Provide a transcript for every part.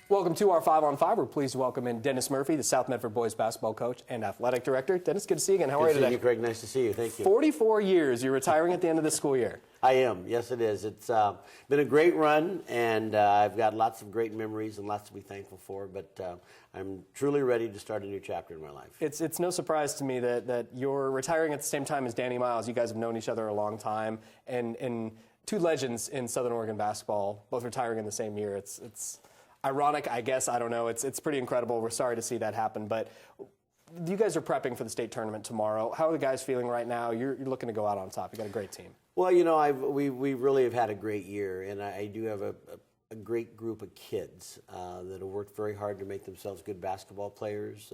Welcome to our 5-on-5. We're pleased to welcome in Dennis Murphy, the South Medford boys basketball coach and athletic director. Dennis, good to see you again. How are you today? Good to see you, Craig. Nice to see you. Thank you. 44 years. You're retiring at the end of the school year. I am. Yes, it is. It's been a great run, and I've got lots of great memories and lots to be thankful for, but I'm truly ready to start a new chapter in my life. It's no surprise to me that you're retiring at the same time as Danny Miles. You guys have known each other a long time, and two legends in Southern Oregon basketball, both retiring in the same year. It's ironic, I guess. I don't know. It's pretty incredible. We're sorry to see that happen, but you guys are prepping for the state tournament tomorrow. How are the guys feeling right now? You're looking to go out on top. You got a great team. Well, you know, we really have had a great year, and I do have a great group of kids that have worked very hard to make themselves good basketball players.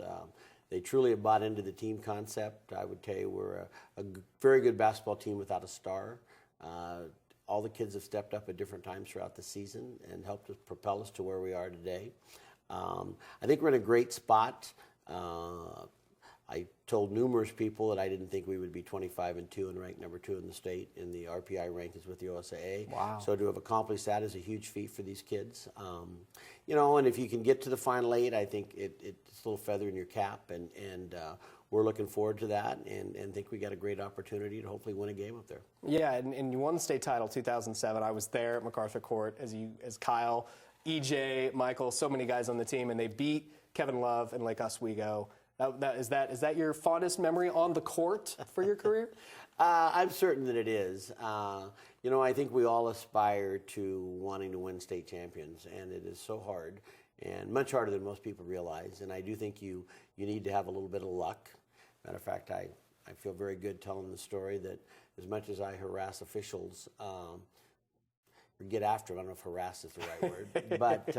They truly have bought into the team concept. I would tell you we're a very good basketball team without a star. All the kids have stepped up at different times throughout the season and helped us propel us to where we are today. I think we're in a great spot. I told numerous people that I didn't think we would be 25-2 and ranked number 2 in the state in the RPI rankings with the OSAA. Wow. So to have accomplished that is a huge feat for these kids. You know, and if you can get to the Final 8, I think it's a little feather in your cap, and we're looking forward to that and think we got a great opportunity to hopefully win a game up there. Yeah, and you won the state title 2007. I was there at MacArthur Court as Kyle, EJ, Michael, so many guys on the team, and they beat Kevin Love and Lake Oswego. Is that your fondest memory on the court for your career? I'm certain that it is. You know, I think we all aspire to wanting to win state champions, and it is so hard and much harder than most people realize. And I do think you need to have a little bit of luck. Matter of fact, I feel very good telling the story that as much as I harass officials, or get after them, I don't know if harass is the right word, but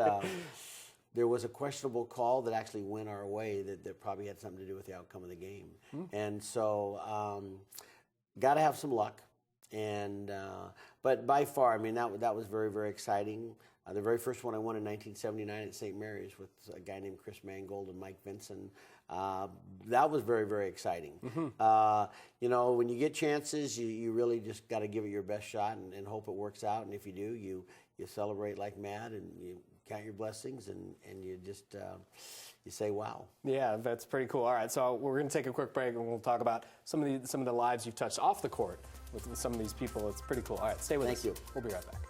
there was a questionable call that actually went our way that probably had something to do with the outcome of the game. And so got to have some luck. And but by far, I mean, that was very, very exciting. The very first one I won in 1979 at St. Mary's with a guy named Chris Mangold and Mike Vinson. That was very, very exciting. You know, when you get chances, you really just got to give it your best shot and hope it works out. And if you do, you celebrate like mad and you count your blessings and you just you say wow. Yeah, that's pretty cool. All right, so we're going to take a quick break and we'll talk about some of the lives you've touched off the court with some of these people. It's pretty cool. All right, stay with us. Thank you. We'll be right back.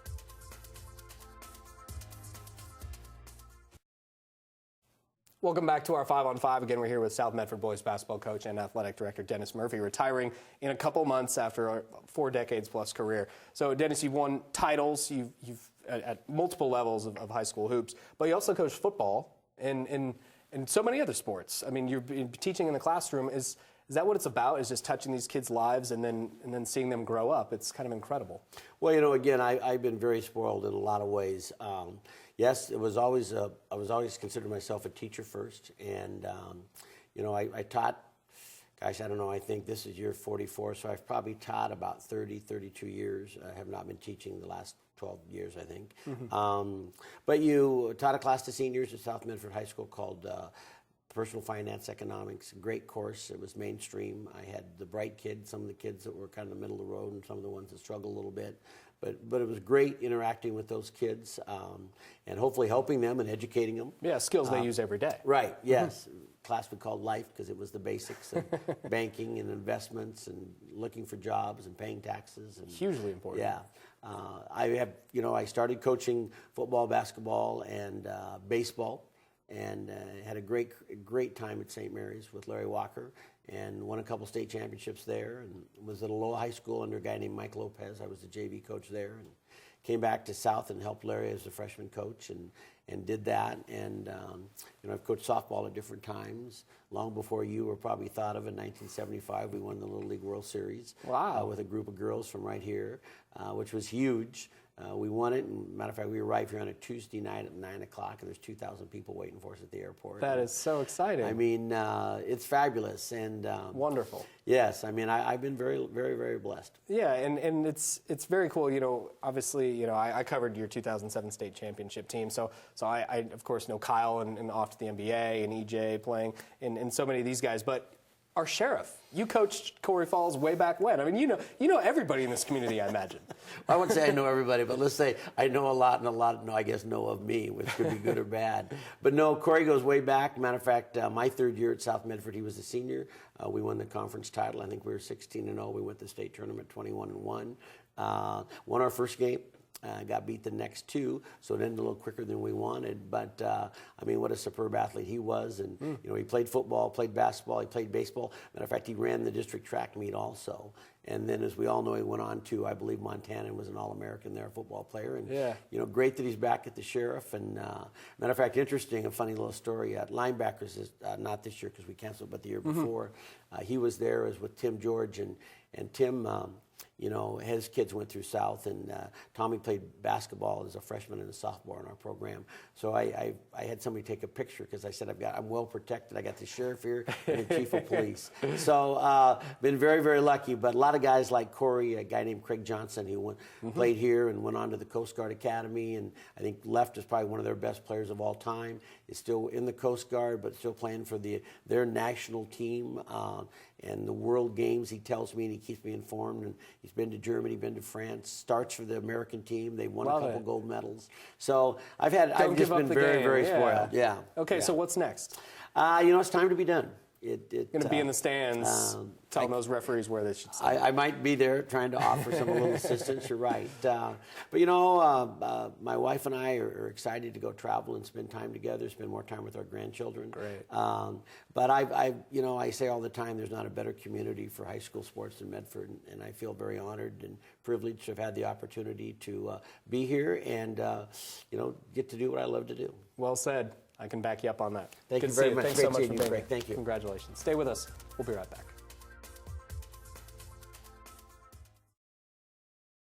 Welcome back to our 5-on-5. Again, we're here with South Medford boys basketball coach and athletic director Dennis Murphy, retiring in a couple months after a 4 decades plus career. So, Dennis, you've won titles. You've at multiple levels of high school hoops, but you also coach football and so many other sports. I mean, you're teaching in the classroom. Is that what it's about? Is just touching these kids' lives and then seeing them grow up? It's kind of incredible. Well, you know, again, I've been very spoiled in a lot of ways. Yes, I was always considered myself a teacher first, and you know, I taught. Gosh, I don't know. I think this is year 44, so I've probably taught about 32 years. I have not been teaching the last 12 years, I think. But you taught a class to seniors at South Medford High School called Personal Finance Economics. Great course. It was mainstream. I had the bright kids, some of the kids that were kind of the middle of the road, and some of the ones that struggled a little bit. But it was great interacting with those kids and hopefully helping them and educating them. Yeah, skills they use every day. Right, yes. Class we called life because it was the basics of banking and investments and looking for jobs and paying taxes. And, hugely important. Yeah. I started coaching football, basketball, and baseball, and had a great time at St. Mary's with Larry Walker, and won a couple state championships there, and was at a low high school under a guy named Mike Lopez. I was the JV coach there, and came back to South and helped Larry as a freshman coach, and did that. And I've coached softball at different times. Long before you were probably thought of, in 1975, we won the Little League World Series. Wow. With a group of girls from right here, which was huge. We won it, and matter of fact, we arrived here on a Tuesday night at 9 o'clock, and there's 2,000 people waiting for us at the airport. That is so exciting. I mean, it's fabulous and wonderful. Yes, I mean, I've been very, very, very blessed. Yeah, and it's very cool. You know, obviously, you know, I covered your 2007 state championship team, so I of course know Kyle and off to the NBA and EJ playing and so many of these guys, but our sheriff. You coached Corey Falls way back when. I mean, you know everybody in this community, I imagine. I wouldn't say I know everybody, but let's say I know a lot, and a lot, I guess, know of me, which could be good or bad. But no, Corey goes way back. Matter of fact, my third year at South Medford, he was a senior. We won the conference title. I think we were 16-0. We went to the state tournament 21-1. Won our first game. Got beat the next two, so it ended a little quicker than we wanted. But, I mean, what a superb athlete he was. And, you know, he played football, played basketball, he played baseball. Matter of fact, he ran the district track meet also. And then, as we all know, he went on to, I believe, Montana and was an All-American there, a football player. And, you know, great that he's back at the sheriff. And, matter of fact, interesting, a funny little story. At linebackers, not this year because we canceled, but the year before, he was there as with Tim George. And Tim, you know, his kids went through South, and Tommy played basketball as a freshman and a sophomore in our program. So I had somebody take a picture because I said I'm well protected. I got the sheriff here and the chief of police. So been very, very lucky. But a lot of guys like Corey, a guy named Craig Johnson, who played here and went on to the Coast Guard Academy, and I think left is probably one of their best players of all time. Is still in the Coast Guard, but still playing for their national team. And the World Games, he tells me, and he keeps me informed. And he's been to Germany, been to France, starts for the American team. They won a couple gold medals. So I've just been very, very spoiled. Yeah. Okay, so what's next? You know, it's time to be done. Going to be in the stands, telling those referees where they should sit. I might be there trying to offer some little assistance. You're right. But, you know, my wife and I are excited to go travel and spend time together, spend more time with our grandchildren. Great. But you know, I say all the time, there's not a better community for high school sports than Medford, and I feel very honored and privileged to have had the opportunity to be here and, you know, get to do what I love to do. Well said. I can back you up on that. Thank you very much. Thanks so much for being here. Thank you. Congratulations. Stay with us. We'll be right back.